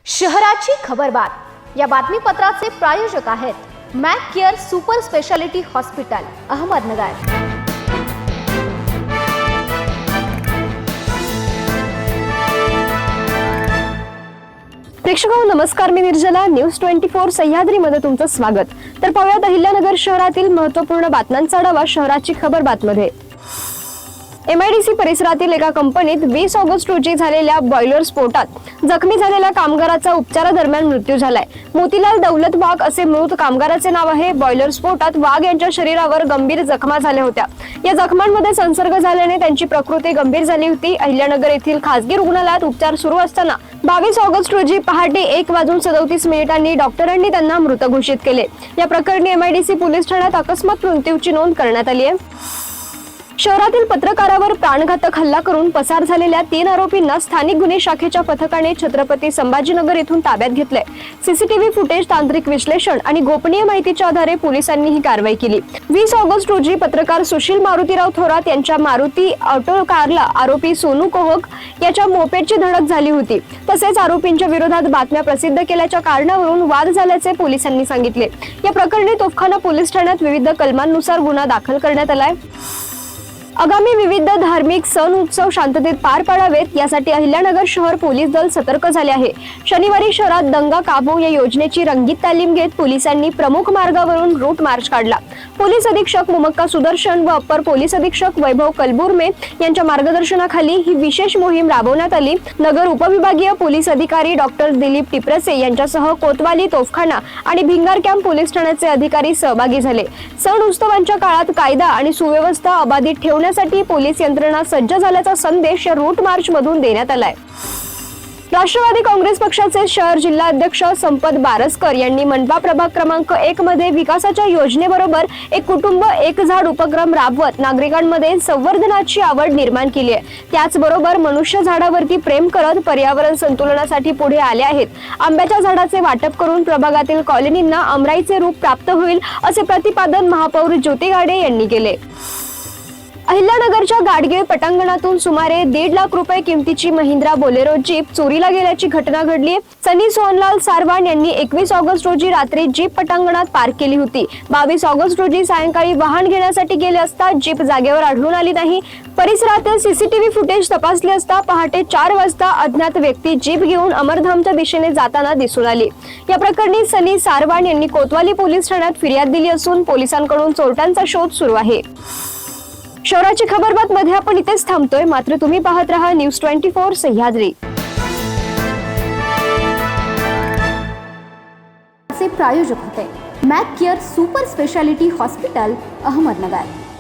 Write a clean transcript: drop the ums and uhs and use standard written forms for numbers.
शहराची खबरबात या बातमीपत्राचे प्रायोजक आहेत Mac care super speciality hospital Ahmednagar. प्रेक्षकांनो नमस्कार, मी निर्जला। न्यूज 24 सह्याद्री मध्ये तुमचं स्वागत। तर पाहूयात अहिल्यानगर शहरातील महत्त्वपूर्ण बातम्यांचा आढावा शहराची खबरबातमध्ये। MIDC परिसरातील एका कंपनीत 20 ऑगस्ट रोजी झालेल्या बॉयलर स्फोटात जखमी झालेल्या कामगाराचा उपचारादरम्यान मृत्यू झालाय। मोतीलाल दौलत वाघ असे मृत कामगाराचे नाव आहे। बॉयलर स्फोटात वाघ यांच्या शरीरावर गंभीर जखमा झाल्या होत्या। या जखमांमध्ये संसर्ग झाल्याने त्यांची प्रकृती गंभीर झाली होती। अहिल्यानगर येथील खासगी रुग्णालयात उपचार सुरू असताना 22 ऑगस्ट रोजी पहाटे 1:37 डॉक्टरांनी त्यांना मृत घोषित केले। या प्रकरणी MIDC पोलीस ठाण्यात अकस्मात मृत्यूची नोंद करण्यात आली आहे। शहरातील पत्रकारावर प्राणघातक हल्ला करून पसार झालेल्या 3 आरोपींना स्थानिक गुन्हे शाखेच्या पथकाने छत्रपती संभाजीनगर येथून ताब्यात घेतले। CCTV फुटेज, तांत्रिक विश्लेषण आणि गोपनीय माहितीच्या आधारे पोलिसांनी ही कारवाई केली। 20 ऑगस्ट रोजी पत्रकार सुशील मारुतीराव थोरात यांच्या मारुती ऑटो कारला आरोपी सोनू कोहक याच्या मोपेडची धडक झाली होती। तसेच आरोपींच्या विरोधात बातम्या प्रसिद्ध केल्याच्या कारणावरून वाद झाल्याचे पोलिसांनी सांगितले। या प्रकरणी तोफखाना पोलीस ठाण्यात विविध कलमांनुसार गुन्हा दाखल करण्यात आलाय। आगामी विविध धार्मिक सण उत्सव शांततेत पार पाडावेत यासाठी अहिल्यानगर शहर पोलीस दल सतर्क झाले आहे। शनिवारी शहरात दंगा काबू या योजनेची रंगीत तालीम घेत पोलिसांनी प्रमुख मार्गावरून रूट मार्च काढला। पोलीस अधीक्षक मुमक्का सुदर्शन व अप्पर पोलीस अधीक्षक वैभव कलबुर्मे यांच्या मार्गदर्शनाखाली ही विशेष मोहीम राबवण्यात आली। नगर उपविभागीय पोलीस अधिकारी डॉक्टर दिलीप टिपरसे यांच्यासह कोतवाली, तोफखाना आणि भिंगार कॅम्प पोलीस ठाण्याचे अधिकारी सहभागी झाले। सण उत्सवांच्या काळात कायदा आणि सुव्यवस्था अबाधित ठेवण्यासाठी पोलीस यंत्रणा सज्ज झाल्याचा संदेश या रूट मार्च मधून देण्यात आलाय। राष्ट्रवादी काँग्रेस पक्षाचे शहर जिल्हा अध्यक्ष संपत बारसकर यांनी मनपा प्रभाग क्रमांक 1 मध्ये विकासाच्या योजनेबरोबर एक कुटुंब एक झाड उपक्रम राबवत नागरिकांमध्ये संवर्धनाची आवड निर्माण केली आहे। त्याचबरोबर मनुष्य झाडावरती प्रेम करत पर्यावरण संतुलनासाठी पुढे आले आहेत। आंब्याच्या झाडाचे वाटप करून प्रभागातील कॉलनींना आमराईचे रूप प्राप्त होईल असे प्रतिपादन महापौर ज्योती गाडे यांनी केले। अहिल्यानगरच्या गाडगीळ पटांगणातून सुमारे 1.5 लाख रुपये किमतीची महिंद्रा बोलेरो जीप चोरीला गेल्याची घटना घडली। सनी सोहनलाल सारवान यांनी 21 ऑगस्ट रोजी रात्री जीप पटांगणात पार्क केली होती। 22 ऑगस्ट रोजी सायंकाळी वाहन घेण्यासाठी गेले असता जीप जागेवर आढळून आली नाही। परिसरातील CCTV फुटेज तपासले असता पहाटे 4 वाजता अज्ञात व्यक्ती जीप घेऊन अमरधामच्या दिशेने जाताना दिसून आली। या प्रकरणी सनी सारवान यांनी कोतवाली पोलीस ठाण्यात फिर्याद दिली असून पोलिसांकडून चोरट्यांचा शोध सुरू आहे। शहराची खबरबात मध्ये आपण इथेच थांबतोय, मात्र तुम्ही पाहत रहा न्यूज 24 सह्याद्री। प्रायोजक होते Mac care super speciality hospital Ahmednagar.